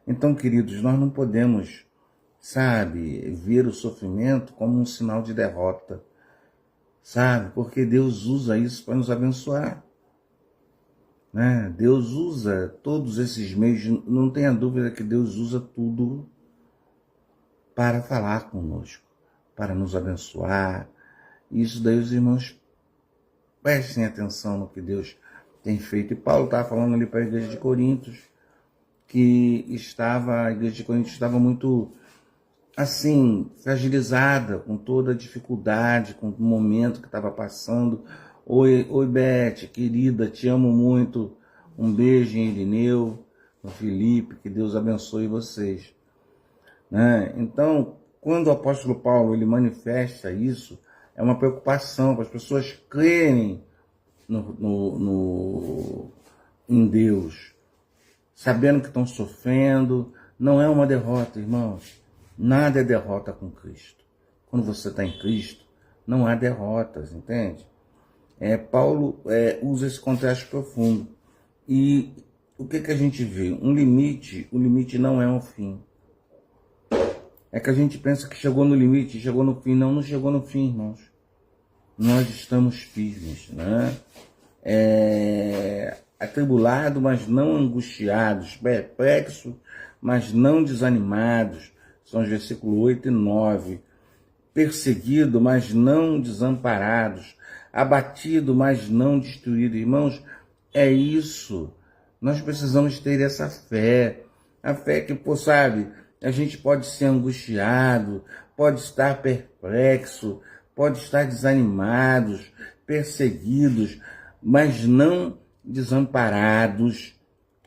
Então, queridos, nós não podemos, sabe, ver o sofrimento como um sinal de derrota, sabe? Porque Deus usa isso para nos abençoar, né? Deus usa todos esses meios, não tenha dúvida que Deus usa tudo para falar conosco, para nos abençoar. Isso daí os irmãos prestem atenção no que Deus tem feito. E Paulo estava falando ali para a igreja de Coríntios, a igreja de Coríntios estava muito, assim, fragilizada, com toda a dificuldade, com o momento que estava passando. Oi, Beth, querida, te amo muito. Um beijo em Irineu, no Felipe, que Deus abençoe vocês. Né? Então, quando o apóstolo Paulo ele manifesta isso, é uma preocupação para as pessoas crerem em Deus, sabendo que estão sofrendo. Não é uma derrota, irmãos. Nada é derrota com Cristo. Quando você está em Cristo, não há derrotas, entende? Paulo usa esse contraste profundo. E o que a gente vê? O limite não é um fim. É que a gente pensa que chegou no limite, chegou no fim. Não chegou no fim, irmãos. Nós estamos firmes, né? Atribulados, mas não angustiados, perplexos, mas não desanimados. São os versículos 8 e 9. Perseguidos, mas não desamparados. Abatido, mas não destruído. Irmãos, é isso. Nós precisamos ter essa fé. A fé que, sabe, a gente pode ser angustiado, pode estar perplexo, pode estar desanimados, perseguidos, mas não desamparados,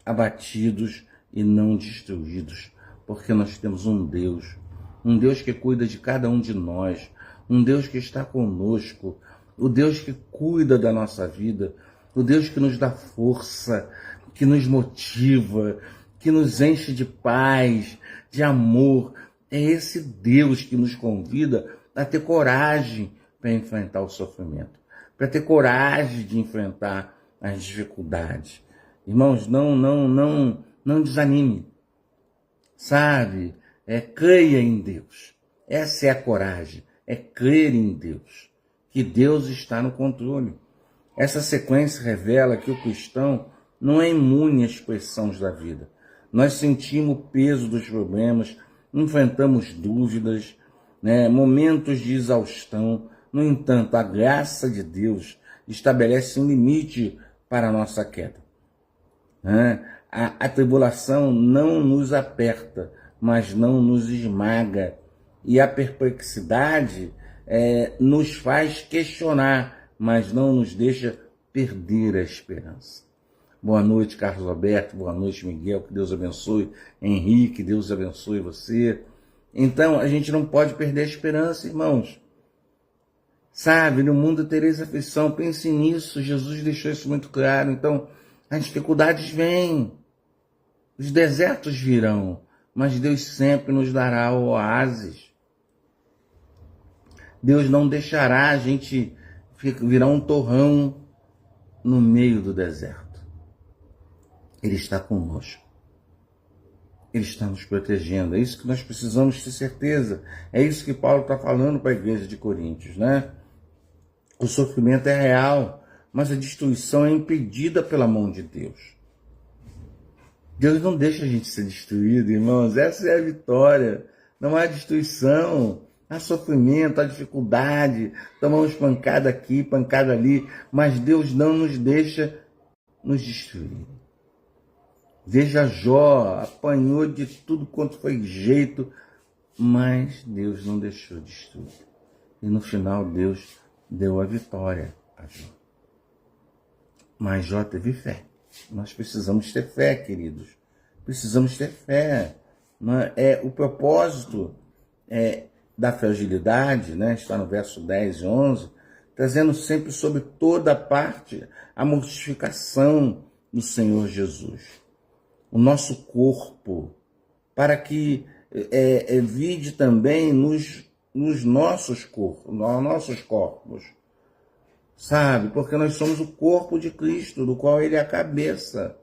abatidos e não destruídos. Porque nós temos um Deus que cuida de cada um de nós, um Deus que está conosco, o Deus que cuida da nossa vida, o Deus que nos dá força, que nos motiva, que nos enche de paz, de amor. É esse Deus que nos convida a ter coragem para enfrentar o sofrimento, para ter coragem de enfrentar as dificuldades. Irmãos, não desanime, sabe? Creia em Deus. Essa é a coragem, crer em Deus, que Deus está no controle. Essa sequência revela que o cristão não é imune às pressões da vida. Nós sentimos o peso dos problemas, enfrentamos dúvidas, né, momentos de exaustão. No entanto, a graça de Deus estabelece um limite para a nossa queda. Né? A tribulação não nos aperta, mas não nos esmaga. E a perplexidade nos faz questionar, mas não nos deixa perder a esperança. Boa noite, Carlos Alberto. Boa noite, Miguel. Que Deus abençoe. Henrique, Deus abençoe você. Então, a gente não pode perder a esperança, irmãos. Sabe, no mundo tereis aflição. Pense nisso. Jesus deixou isso muito claro. Então, as dificuldades vêm. Os desertos virão. Mas Deus sempre nos dará o oásis. Deus não deixará a gente virar um torrão no meio do deserto. Ele está conosco. Ele está nos protegendo. É isso que nós precisamos ter certeza. É isso que Paulo está falando para a igreja de Coríntios, né? O sofrimento é real, mas a destruição é impedida pela mão de Deus. Deus não deixa a gente ser destruído, irmãos. Essa é a vitória. Não há destruição. Há sofrimento, há dificuldade. Tomamos pancada aqui, pancada ali. Mas Deus não nos deixa nos destruir. Veja Jó, apanhou de tudo quanto foi jeito, mas Deus não deixou destruir. E no final Deus deu a vitória a Jó. Mas Jó teve fé. Nós precisamos ter fé, queridos. Precisamos ter fé. O propósito da fragilidade, né? Está no verso 10 e 11, trazendo sempre sobre toda parte a mortificação do Senhor Jesus. O nosso corpo, para que vide também nos nossos corpos, sabe? Porque nós somos o corpo de Cristo, do qual Ele é a cabeça.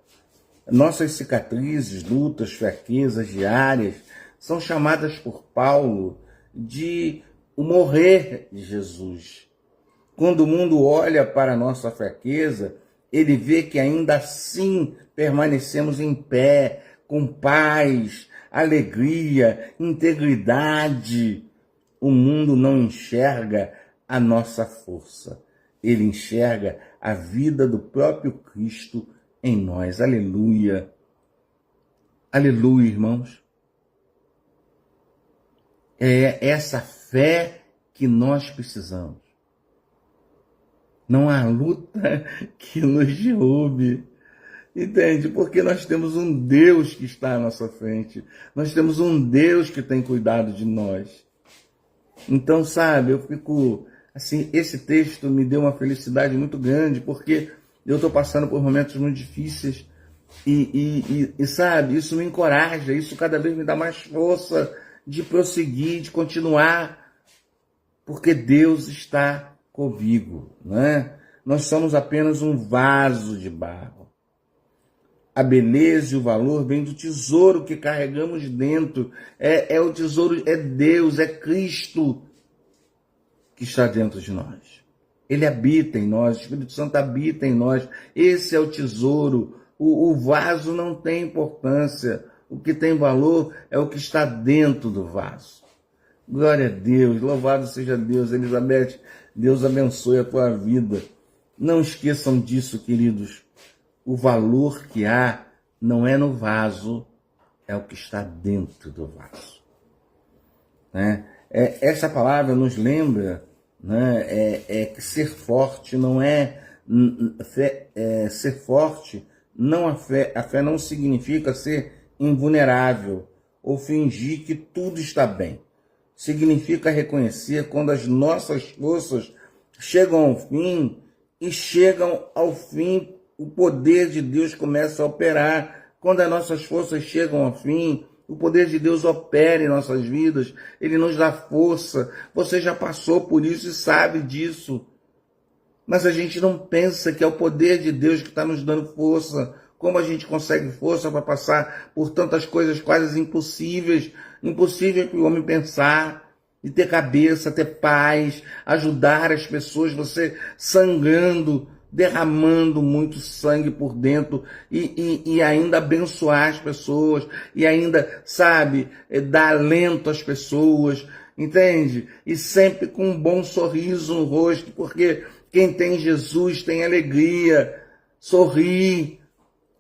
Nossas cicatrizes, lutas, fraquezas diárias são chamadas por Paulo de o morrer de Jesus. Quando o mundo olha para a nossa fraqueza, ele vê que ainda assim permanecemos em pé, com paz, alegria, integridade. O mundo não enxerga a nossa força. Ele enxerga a vida do próprio Cristo em nós. Aleluia. Aleluia, irmãos. É essa fé que nós precisamos. Não há luta que nos derrube. Entende? Porque nós temos um Deus que está à nossa frente. Nós temos um Deus que tem cuidado de nós. Então, sabe, eu fico... Assim, esse texto me deu uma felicidade muito grande, porque eu estou passando por momentos muito difíceis e, sabe, isso me encoraja, isso cada vez me dá mais força de prosseguir, de continuar, porque Deus está comigo, né? Nós somos apenas um vaso de barro. A beleza e o valor vem do tesouro que carregamos dentro. É o tesouro, é Deus, é Cristo que está dentro de nós. Ele habita em nós, o Espírito Santo habita em nós. Esse é o tesouro. O vaso não tem importância. O que tem valor é o que está dentro do vaso. Glória a Deus, louvado seja Deus. Elizabeth, Deus abençoe a tua vida. Não esqueçam disso, queridos. O valor que há não é no vaso, é o que está dentro do vaso. Né? Essa palavra nos lembra, né, que ser forte não é, ser forte, não a fé não significa ser invulnerável ou fingir que tudo está bem. Significa reconhecer quando as nossas forças chegam ao fim, e chegam ao fim, o poder de Deus começa a operar. Quando as nossas forças chegam ao fim, o poder de Deus opera em nossas vidas, Ele nos dá força. Você já passou por isso e sabe disso. Mas a gente não pensa que é o poder de Deus que está nos dando força. Como a gente consegue força para passar por tantas coisas quase impossíveis? Impossível para o homem pensar, e ter cabeça, ter paz, ajudar as pessoas, você sangrando, derramando muito sangue por dentro e ainda abençoar as pessoas e ainda, sabe, dar alento às pessoas, entende? E sempre com um bom sorriso no rosto, porque quem tem Jesus tem alegria, sorri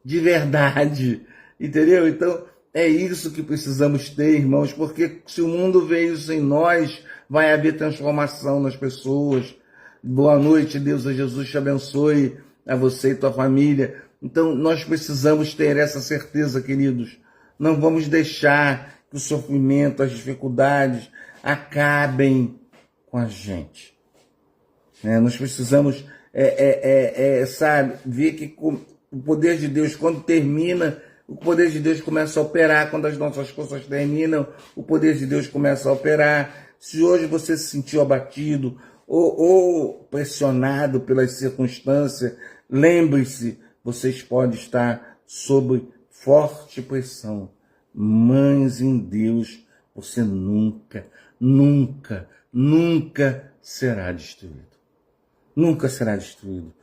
de verdade, entendeu? Então, é isso que precisamos ter, irmãos, porque se o mundo vê isso em nós, vai haver transformação nas pessoas. Boa noite, Deus, a Jesus te abençoe, a você e tua família. Então, nós precisamos ter essa certeza, queridos. Não vamos deixar que o sofrimento, as dificuldades acabem com a gente. Nós precisamos, sabe, ver que o poder de Deus, quando termina, o poder de Deus começa a operar. Quando as nossas forças terminam, o poder de Deus começa a operar. Se hoje você se sentiu abatido ou pressionado pelas circunstâncias, lembre-se, vocês podem estar sob forte pressão. Mas em Deus, você nunca, nunca, nunca será destruído. Nunca será destruído.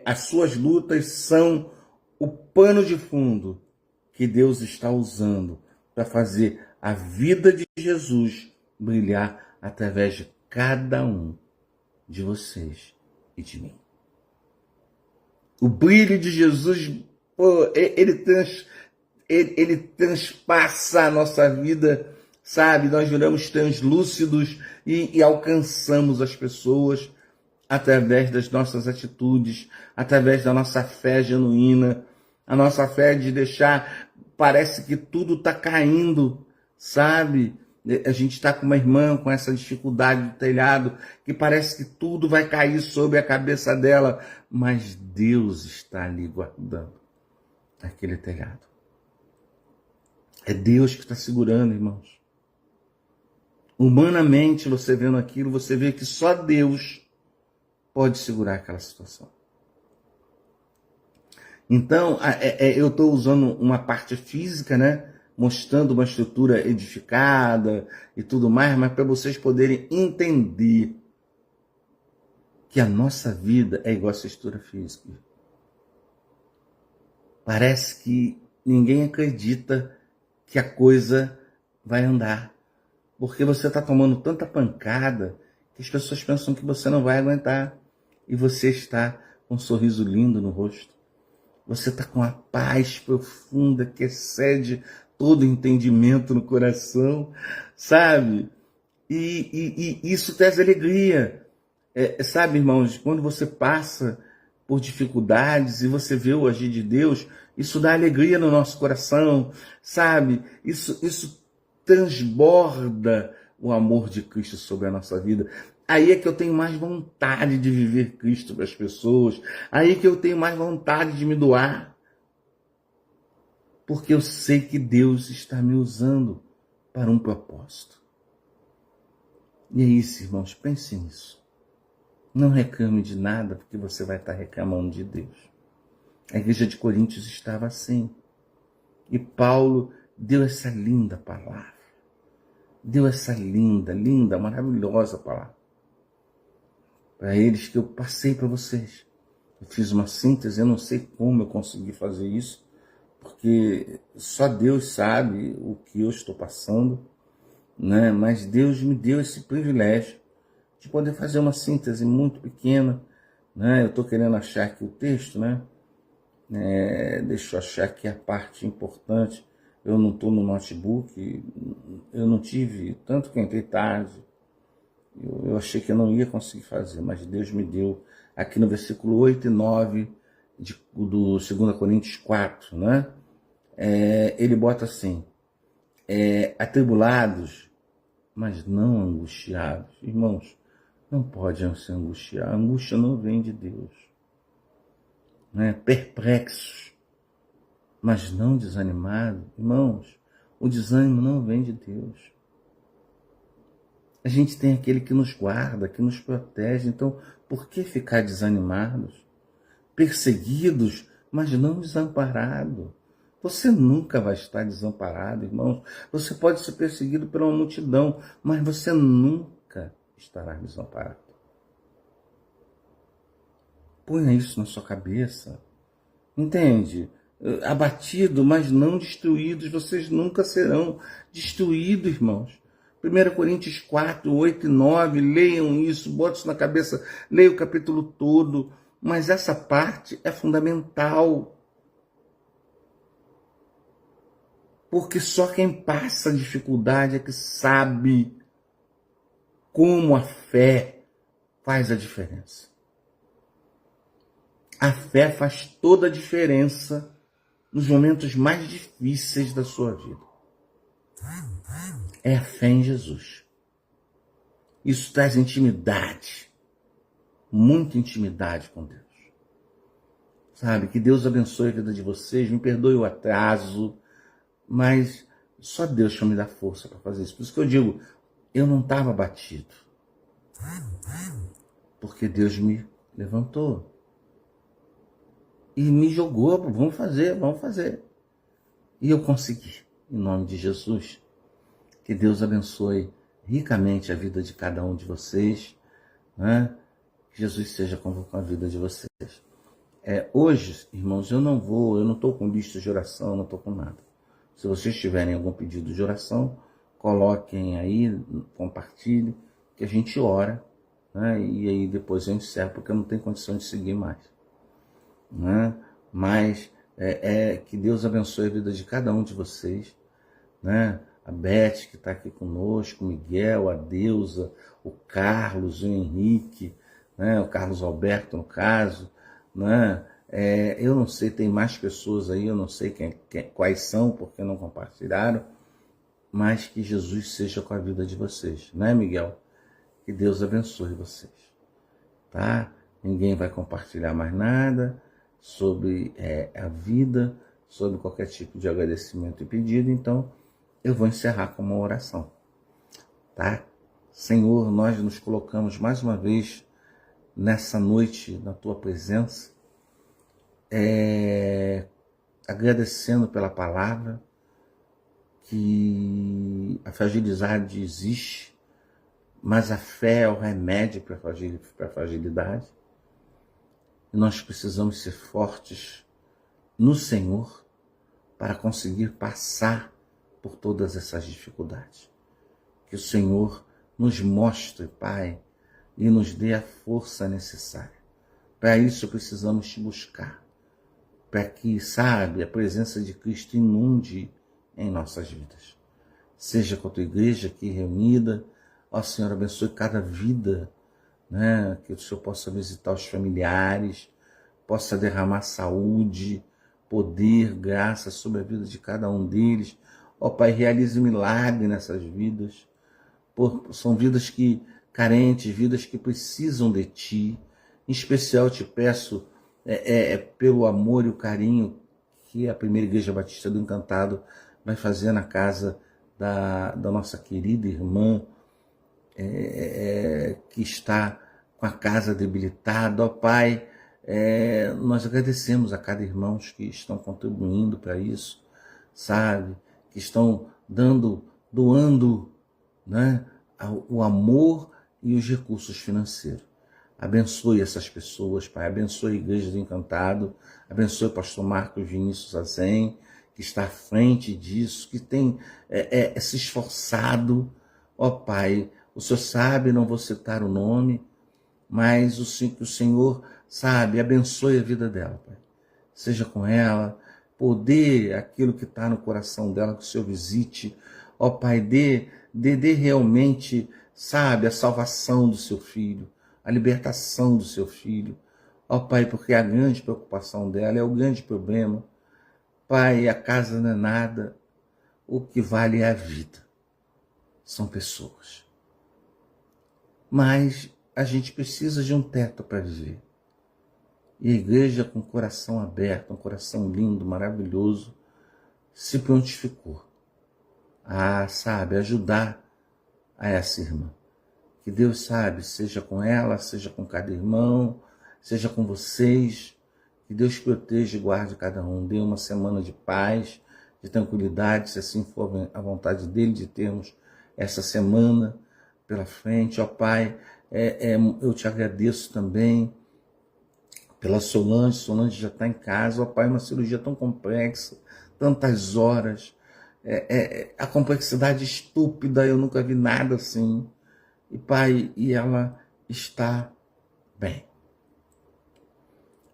As suas lutas são o pano de fundo que Deus está usando para fazer a vida de Jesus brilhar através de cada um de vocês e de mim. O brilho de Jesus, ele transpassa a nossa vida, sabe? Nós viramos translúcidos e alcançamos as pessoas através das nossas atitudes, através da nossa fé genuína, a nossa fé de deixar, parece que tudo está caindo, sabe? A gente está com uma irmã com essa dificuldade do telhado, que parece que tudo vai cair sobre a cabeça dela, mas Deus está ali guardando aquele telhado. É Deus que está segurando, irmãos. Humanamente, você vendo aquilo, você vê que só Deus pode segurar aquela situação. Então, eu estou usando uma parte física, né? Mostrando uma estrutura edificada e tudo mais, mas para vocês poderem entender que a nossa vida é igual a essa estrutura física. Parece que ninguém acredita que a coisa vai andar, porque você está tomando tanta pancada que as pessoas pensam que você não vai aguentar. E você está com um sorriso lindo no rosto. Você está com a paz profunda que excede todo entendimento no coração, sabe? E isso traz alegria. Sabe, irmãos, quando você passa por dificuldades e você vê o agir de Deus, isso dá alegria no nosso coração, sabe? Isso transborda o amor de Cristo sobre a nossa vida. Aí é que eu tenho mais vontade de viver Cristo para as pessoas. Aí é que eu tenho mais vontade de me doar. Porque eu sei que Deus está me usando para um propósito. E é isso, irmãos, pense nisso. Não reclame de nada, porque você vai estar reclamando de Deus. A igreja de Coríntios estava assim. E Paulo deu essa linda palavra. Deu essa linda, maravilhosa palavra para eles, que eu passei para vocês. Eu fiz uma síntese, eu não sei como eu consegui fazer isso, porque só Deus sabe o que eu estou passando, né? Mas Deus me deu esse privilégio de poder fazer uma síntese muito pequena, né? Eu estou querendo achar aqui o texto, né? Deixa eu achar aqui a parte importante. Eu não estou no notebook, eu não tive, tanto que entrei tarde, eu achei que eu não ia conseguir fazer, mas Deus me deu aqui no versículo 8 e 9 do 2 Coríntios 4, né? Ele bota assim, atribulados, mas não angustiados. Irmãos, não pode se angustiar, a angústia não vem de Deus. Né? Perplexos, mas não desanimados. Irmãos, o desânimo não vem de Deus. A gente tem aquele que nos guarda, que nos protege. Então, por que ficar desanimados? Perseguidos, mas não desamparados. Você nunca vai estar desamparado, irmãos. Você pode ser perseguido por uma multidão, mas você nunca estará desamparado. Ponha isso na sua cabeça. Entende? Abatido, mas não destruídos. Vocês nunca serão destruídos, irmãos. 1 Coríntios 4, 8 e 9, leiam isso, botem isso na cabeça, leiam o capítulo todo, mas essa parte é fundamental, porque só quem passa dificuldade é que sabe como a fé faz a diferença. A fé faz toda a diferença nos momentos mais difíceis da sua vida. É a fé em Jesus. Isso traz intimidade, muita intimidade com Deus. Sabe, que Deus abençoe a vida de vocês, me perdoe o atraso, mas só Deus para me dar força para fazer isso. Por isso que eu digo, eu não estava abatido, porque Deus me levantou e me jogou, vamos fazer. E eu consegui, em nome de Jesus. Que Deus abençoe ricamente a vida de cada um de vocês, né? Que Jesus seja com a vida de vocês. Hoje, irmãos, eu não estou com lista de oração, não estou com nada. Se vocês tiverem algum pedido de oração, coloquem aí, compartilhem, que a gente ora, né? E aí depois eu encerro, porque eu não tenho condição de seguir mais. Né? Mas que Deus abençoe a vida de cada um de vocês, né? A Beth, que está aqui conosco, o Miguel, a Deusa, o Carlos, o Henrique, né? O Carlos Alberto, no caso, né? Eu não sei, tem mais pessoas aí, eu não sei quais são, porque não compartilharam, mas que Jesus seja com a vida de vocês, né, Miguel? Que Deus abençoe vocês, tá? Ninguém vai compartilhar mais nada sobre a vida, sobre qualquer tipo de agradecimento e pedido, então eu vou encerrar com uma oração, tá? Senhor, nós nos colocamos mais uma vez nessa noite na Tua presença, agradecendo pela palavra, que a fragilidade existe, mas a fé é o remédio para a fragilidade. E nós precisamos ser fortes no Senhor para conseguir passar por todas essas dificuldades. Que o Senhor nos mostre, Pai, e nos dê a força necessária. Para isso precisamos te buscar, para que, sabe, a presença de Cristo inunde em nossas vidas. Seja com a tua igreja aqui reunida, ó Senhor, abençoe cada vida, né? Que o Senhor possa visitar os familiares, possa derramar saúde, poder, graça sobre a vida de cada um deles. Ó Pai, realize milagre nessas vidas. São vidas carentes, vidas que precisam de Ti. Em especial te peço, pelo amor e o carinho que a Primeira Igreja Batista do Encantado vai fazer na casa da nossa querida irmã, que está com a casa debilitada. Ó Pai, nós agradecemos a cada irmão que estão contribuindo para isso, sabe? Que estão doando, né, o amor e os recursos financeiros. Abençoe essas pessoas, Pai. Abençoe a Igreja do Encantado. Abençoe o pastor Marcos Vinícius Azen, que está à frente disso, que tem se esforçado. Ó Pai, o Senhor sabe, não vou citar o nome, mas o Senhor sabe, abençoe a vida dela, Pai. Seja com ela, poder aquilo que está no coração dela, que o Senhor visite. Ó Pai, dê realmente, sabe, a salvação do seu filho, a libertação do seu filho. Ó Pai, porque a grande preocupação dela é o grande problema. Pai, a casa não é nada, o que vale é a vida. São pessoas. Mas a gente precisa de um teto para viver. E a igreja, com o coração aberto, um coração lindo, maravilhoso, se prontificou a, sabe, ajudar a essa irmã. Que Deus, sabe, seja com ela, seja com cada irmão, seja com vocês. Que Deus proteja e guarde cada um. Dê uma semana de paz, de tranquilidade, se assim for a vontade dele, de termos essa semana pela frente. Ó Pai, eu te agradeço também pela Solange. Solange já está em casa. Ó Pai, uma cirurgia tão complexa, tantas horas, a complexidade estúpida, eu nunca vi nada assim. E Pai, e ela está bem.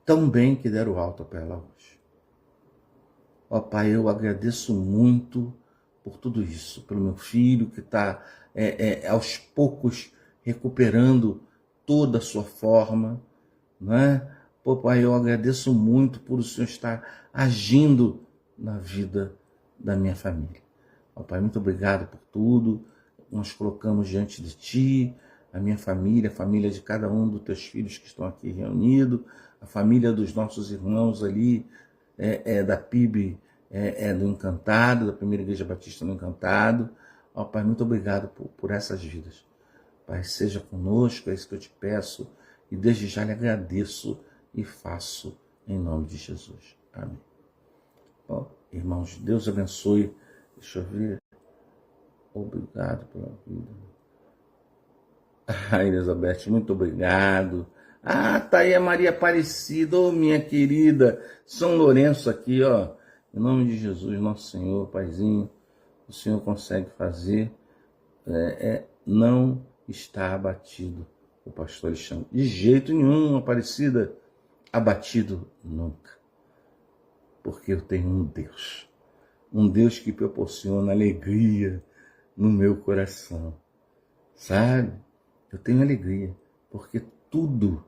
Tão bem que deram alta para ela hoje. Ó Pai, eu agradeço muito por tudo isso, pelo meu filho que está aos poucos recuperando toda a sua forma, não é? Pô, Pai, eu agradeço muito por o Senhor estar agindo na vida da minha família. Ó Pai, muito obrigado por tudo. Nós colocamos diante de Ti a minha família, a família de cada um dos Teus filhos que estão aqui reunidos, a família dos nossos irmãos ali, da PIB do Encantado, da Primeira Igreja Batista do Encantado. Ó Pai, muito obrigado por essas vidas. Pai, seja conosco, é isso que eu te peço, e desde já lhe agradeço e faço em nome de Jesus. Amém. Ó, irmãos, Deus abençoe. Deixa eu ver. Obrigado pela vida. Elizabeth, muito obrigado. Tá aí a Maria Aparecida, minha querida. São Lourenço aqui, ó. Em nome de Jesus, nosso Senhor, Paizinho, o Senhor consegue fazer. Não está abatido o pastor Alexandre. De jeito nenhum, Aparecida, abatido nunca. Porque eu tenho um Deus que proporciona alegria no meu coração, sabe? Eu tenho alegria, porque tudo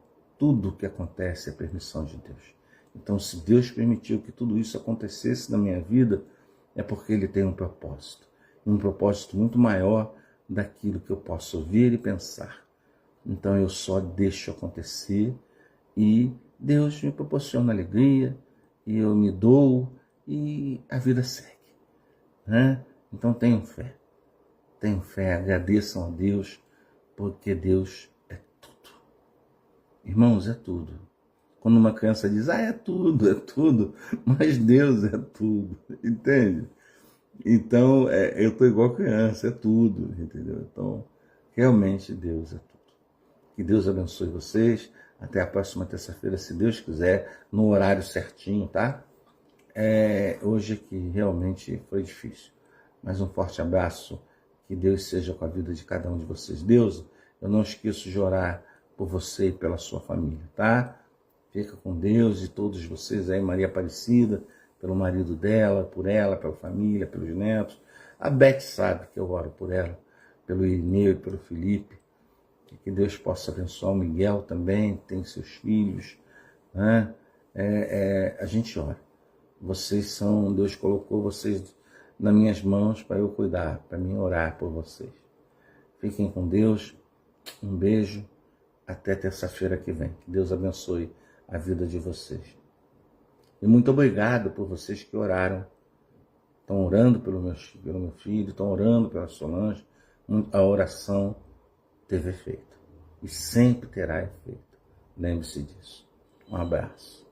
que acontece é permissão de Deus. Então, se Deus permitiu que tudo isso acontecesse na minha vida, é porque Ele tem um propósito muito maior daquilo que eu posso ver e pensar. Então, eu só deixo acontecer e Deus me proporciona alegria, e eu me dou e a vida segue, né? Então, tenham fé, agradeçam a Deus, porque Deus é tudo. Irmãos, é tudo. Quando uma criança diz, é tudo, mas Deus é tudo, entende? Então, eu estou igual criança, é tudo, entendeu? Então, realmente Deus é tudo. Que Deus abençoe vocês. Até a próxima terça-feira, se Deus quiser, no horário certinho, tá? Hoje que realmente foi difícil. Mas um forte abraço. Que Deus seja com a vida de cada um de vocês. Deus, eu não esqueço de orar por você e pela sua família, tá? Fica com Deus e todos vocês aí, Maria Aparecida, pelo marido dela, por ela, pela família, pelos netos. A Beth sabe que eu oro por ela, pelo Irineu e pelo Felipe. Que Deus possa abençoar o Miguel também, tem seus filhos, né? A gente ora. Deus colocou vocês nas minhas mãos para eu cuidar, para mim orar por vocês. Fiquem com Deus, um beijo, até terça-feira que vem. Que Deus abençoe a vida de vocês. E muito obrigado por vocês que oraram. Estão orando pelo meu filho, estão orando pela Solange. A oração teve efeito. E sempre terá efeito. Lembre-se disso. Um abraço.